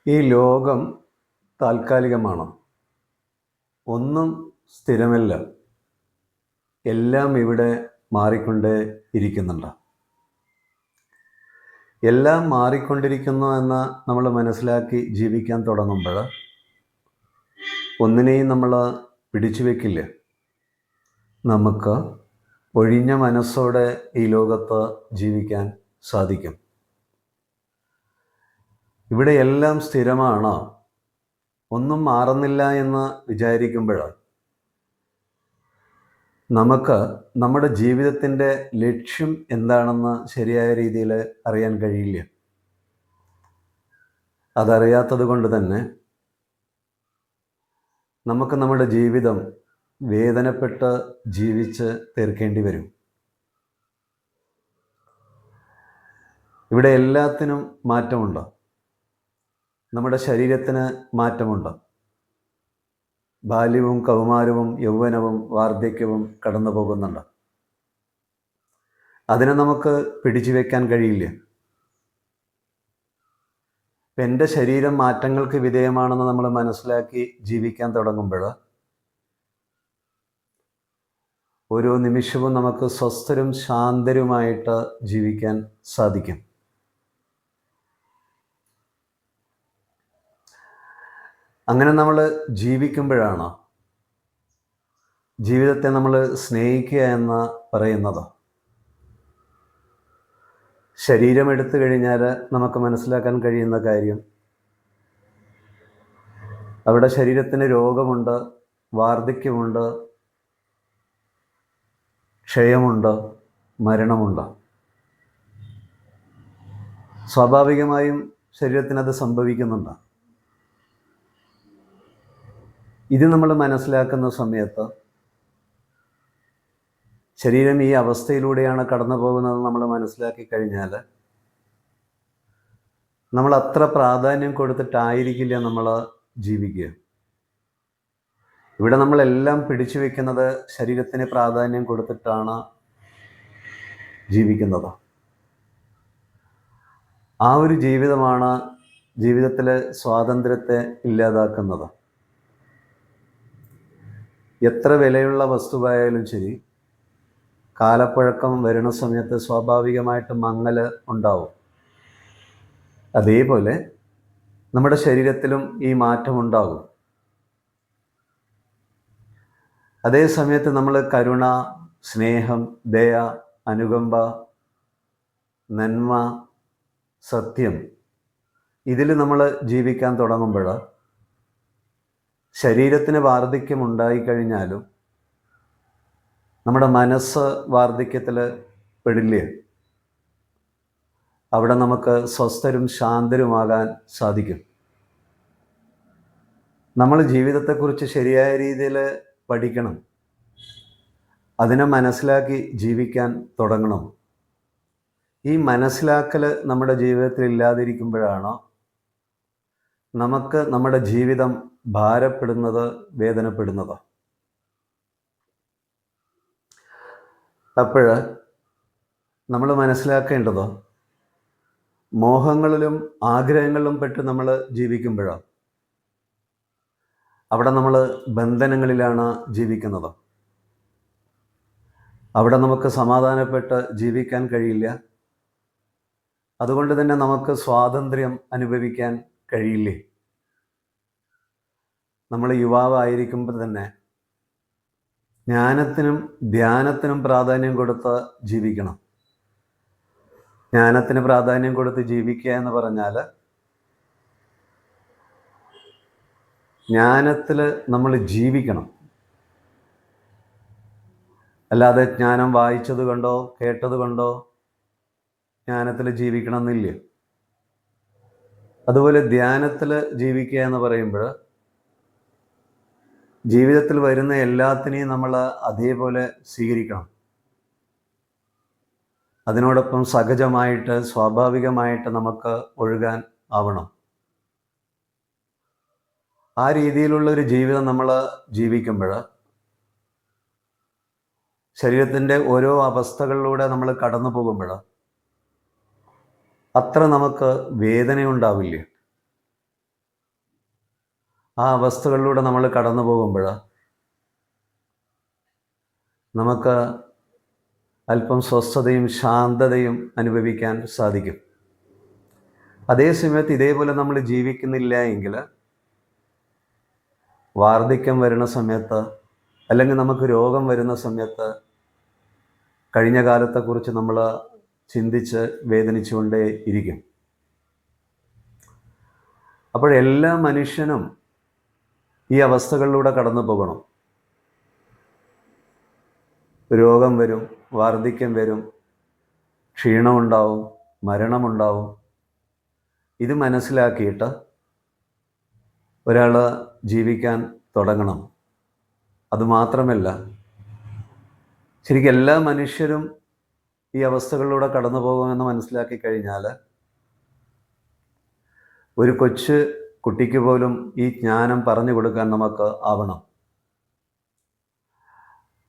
ഈ ലോകം താൽക്കാലികമാണ്. ഒന്നും സ്ഥിരമല്ല. എല്ലാം ഇവിടെ മാറിക്കൊണ്ടേ ഇരിക്കുന്നുണ്ട്. എല്ലാം മാറിക്കൊണ്ടിരിക്കുന്നു എന്ന് നമ്മൾ മനസ്സിലാക്കി ജീവിക്കാൻ തുടങ്ങുമ്പോൾ ഒന്നിനെയും നമ്മൾ പിടിച്ചു വയ്ക്കില്ല. നമുക്ക് ഒഴിഞ്ഞ മനസ്സോടെ ഈ ലോകത്ത് ജീവിക്കാൻ സാധിക്കും. ഇവിടെ എല്ലാം സ്ഥിരമാണ്, ഒന്നും മാറുന്നില്ല എന്ന് വിചാരിക്കുമ്പോൾ നമുക്ക് നമ്മുടെ ജീവിതത്തിൻ്റെ ലക്ഷ്യം എന്താണെന്ന് ശരിയായ രീതിയിൽ അറിയാൻ കഴിയില്ല. അതറിയാത്തത് കൊണ്ട് തന്നെ നമുക്ക് നമ്മുടെ ജീവിതം വേദനപ്പെട്ട് ജീവിച്ച് തീർക്കേണ്ടി വരും. ഇവിടെ എല്ലാത്തിനും മാറ്റമുണ്ട്. നമ്മുടെ ശരീരത്തിന് മാറ്റമുണ്ട്. ബാല്യവും കൗമാരവും യൗവനവും വാർദ്ധക്യവും കടന്നു പോകുന്നുണ്ട്. അതിനെ നമുക്ക് പിടിച്ചു വയ്ക്കാൻ കഴിയില്ല. എൻ്റെ ശരീരം മാറ്റങ്ങൾക്ക് വിധേയമാണെന്ന് നമ്മൾ മനസ്സിലാക്കി ജീവിക്കാൻ തുടങ്ങുമ്പോൾ ഓരോ നിമിഷവും നമുക്ക് സ്വസ്ഥരും ശാന്തരുമായിട്ട് ജീവിക്കാൻ സാധിക്കും. അങ്ങനെ നമ്മൾ ജീവിക്കുമ്പോഴാണ് ജീവിതത്തെ നമ്മൾ സ്നേഹിക്കുക എന്ന് പറയുന്നത്. ശരീരം എടുത്തു കഴിഞ്ഞാൽ നമുക്ക് മനസ്സിലാക്കാൻ കഴിയുന്ന കാര്യം, അവിടെ ശരീരത്തിന് രോഗമുണ്ട്, വാർദ്ധക്യമുണ്ട്, ക്ഷയമുണ്ട്, മരണമുണ്ട്. സ്വാഭാവികമായും ശരീരത്തിനത് സംഭവിക്കുന്നുണ്ട്. ഇത് നമ്മൾ മനസ്സിലാക്കുന്ന സമയത്ത് ശരീരം ഈ അവസ്ഥയിലൂടെയാണ് കടന്നു പോകുന്നത് നമ്മൾ മനസ്സിലാക്കി കഴിഞ്ഞാൽ നമ്മൾ അത്ര പ്രാധാന്യം കൊടുത്തിട്ടായിരിക്കില്ല നമ്മൾ ജീവിക്കുക. ഇവിടെ നമ്മളെല്ലാം പിടിച്ചു വയ്ക്കുന്നത് ശരീരത്തിന് പ്രാധാന്യം കൊടുത്തിട്ടാണ് ജീവിക്കുന്നത്. ആ ഒരു ജീവിതമാണ് ജീവിതത്തിലെ സ്വാതന്ത്ര്യത്തെ ഇല്ലാതാക്കുന്നത്. എത്ര വിലയുള്ള വസ്തുവായാലും ശരി, കാലപ്പഴക്കം വരുന്ന സമയത്ത് സ്വാഭാവികമായിട്ട് മങ്ങൽ ഉണ്ടാവും. അതേപോലെ നമ്മുടെ ശരീരത്തിലും ഈ മാറ്റം ഉണ്ടാകും. അതേ സമയത്ത് നമ്മൾ കരുണ, സ്നേഹം, ദയ, അനുകമ്പ, നന്മ, സത്യം ഇതിൽ നമ്മൾ ജീവിക്കാൻ തുടങ്ങുമ്പോൾ ശരീരത്തിന് വാർദ്ധക്യം ഉണ്ടായിക്കഴിഞ്ഞാലും നമ്മുടെ മനസ്സ് വാർദ്ധക്യത്തിൽ പെടില്ലേ. അവിടെ നമുക്ക് സ്വസ്ഥരും ശാന്തരുമാകാൻ സാധിക്കും. നമ്മൾ ജീവിതത്തെക്കുറിച്ച് ശരിയായ രീതിയിൽ പഠിക്കണം. അതിനെ മനസ്സിലാക്കി ജീവിക്കാൻ തുടങ്ങണം. ഈ മനസ്സിലാക്കൽ നമ്മുടെ ജീവിതത്തിൽ ഇല്ലാതിരിക്കുമ്പോഴാണ് നമുക്ക് നമ്മുടെ ജീവിതം ഭാരപ്പെടുന്നത്, വേദനപ്പെടുന്നത്. അപ്പോൾ നമ്മൾ മനസ്സിലാക്കേണ്ടത്, മോഹങ്ങളിലും ആഗ്രഹങ്ങളിലും പെട്ട് നമ്മൾ ജീവിക്കുമ്പോഴാണ് അവിടെ നമ്മൾ ബന്ധനങ്ങളിലാണ് ജീവിക്കുന്നത്. അവിടെ നമുക്ക് സമാധാനപ്പെട്ട് ജീവിക്കാൻ കഴിയില്ല. അതുകൊണ്ട് തന്നെ നമുക്ക് സ്വാതന്ത്ര്യം അനുഭവിക്കാൻ കഴിയില്ലേ. നമ്മൾ യുവാവായിരിക്കുമ്പോൾ തന്നെ ജ്ഞാനത്തിനും ധ്യാനത്തിനും പ്രാധാന്യം കൊടുത്ത് ജീവിക്കണം. ജ്ഞാനത്തിന് പ്രാധാന്യം കൊടുത്ത് ജീവിക്കുക എന്ന് പറഞ്ഞാൽ ജ്ഞാനത്തിൽ നമ്മൾ ജീവിക്കണം. അല്ലാതെ ജ്ഞാനം വായിച്ചത് കൊണ്ടോ കേട്ടത് കൊണ്ടോ ജ്ഞാനത്തിൽ ജീവിക്കണം എന്നില്ല. അതുപോലെ ധ്യാനത്തിൽ ജീവിക്കുക എന്ന് പറയുമ്പോൾ ജീവിതത്തിൽ വരുന്ന എല്ലാത്തിനെയും നമ്മൾ അതേപോലെ സ്വീകരിക്കണം. അതിനോടൊപ്പം സഹജമായിട്ട് സ്വാഭാവികമായിട്ട് നമുക്ക് ഒഴുകാൻ ആവണം. ആ രീതിയിലുള്ളൊരു ജീവിതം നമ്മൾ ജീവിക്കുമ്പോൾ ശരീരത്തിൻ്റെ ഓരോ അവസ്ഥകളിലൂടെ നമ്മൾ കടന്നു പോകുമ്പോൾ അത്ര നമുക്ക് വേദനയുണ്ടാവില്ല. ആ അവസ്ഥകളിലൂടെ നമ്മൾ കടന്നു പോകുമ്പോൾ നമുക്ക് അല്പം സ്വസ്ഥതയും ശാന്തതയും അനുഭവിക്കാൻ സാധിക്കും. അതേസമയത്ത് ഇതേപോലെ നമ്മൾ ജീവിക്കുന്നില്ല എങ്കിൽ വാർദ്ധക്യം വരുന്ന സമയത്ത്, അല്ലെങ്കിൽ നമുക്ക് രോഗം വരുന്ന സമയത്ത് കഴിഞ്ഞ കാലത്തെക്കുറിച്ച് നമ്മൾ ചിന്തിച്ച് വേദനിച്ചുകൊണ്ടേ ഇരിക്കും. അപ്പോഴെല്ലാ മനുഷ്യനും ഈ അവസ്ഥകളിലൂടെ കടന്നു പോകണം. രോഗം വരും, വാർദ്ധക്യം വരും, ക്ഷീണമുണ്ടാവും, മരണമുണ്ടാവും. ഇത് മനസ്സിലാക്കിയിട്ട് ഒരാൾ ജീവിക്കാൻ തുടങ്ങണം. അതുമാത്രമല്ല, ശരിക്കും എല്ലാ മനുഷ്യരും ഈ അവസ്ഥകളിലൂടെ കടന്നു പോകുമെന്ന് മനസ്സിലാക്കി കഴിഞ്ഞാൽ ഒരു കൊച്ചു കുട്ടിക്ക് പോലും ഈ ജ്ഞാനം പറഞ്ഞു കൊടുക്കാൻ നമുക്ക് ആവണം.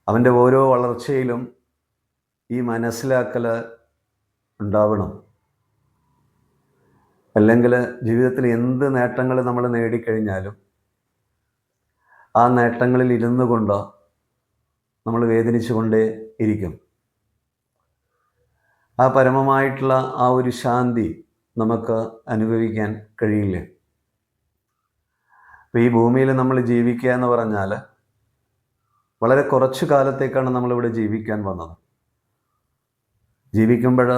അവൻ്റെ ഓരോ വളർച്ചയിലും ഈ മനസ്സിലാക്കൽ ഉണ്ടാവണം. അല്ലെങ്കിൽ ജീവിതത്തിൽ എന്ത് നേട്ടങ്ങൾ നമ്മൾ നേടിക്കഴിഞ്ഞാലും ആ നേട്ടങ്ങളിൽ ഇരുന്നു കൊണ്ട് നമ്മൾ വേദനിച്ചു കൊണ്ടേ ഇരിക്കും. ആ പരമമായിട്ടുള്ള ആ ഒരു ശാന്തി നമുക്ക് അനുഭവിക്കാൻ കഴിയില്ല. അപ്പോൾ ഈ ഭൂമിയിൽ നമ്മൾ ജീവിക്കുക എന്ന് പറഞ്ഞാൽ വളരെ കുറച്ചു കാലത്തേക്കാണ് നമ്മളിവിടെ ജീവിക്കാൻ വന്നത്. ജീവിക്കുമ്പോൾ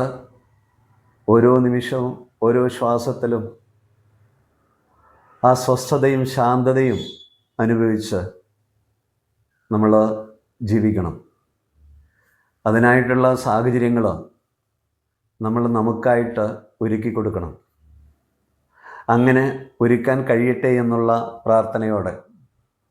ഓരോ നിമിഷവും ഓരോ ശ്വാസത്തിലും ആ സ്വസ്ഥതയും ശാന്തതയും അനുഭവിച്ച് നമ്മൾ ജീവിക്കണം. അതിനായിട്ടുള്ള സാഹചര്യങ്ങൾ നമ്മൾ നമുക്കായിട്ട് ഒരുക്കി കൊടുക്കണം. അങ്ങനെ ഒരുക്കാൻ കഴിയട്ടെ എന്നുള്ള പ്രാർത്ഥനയോടെ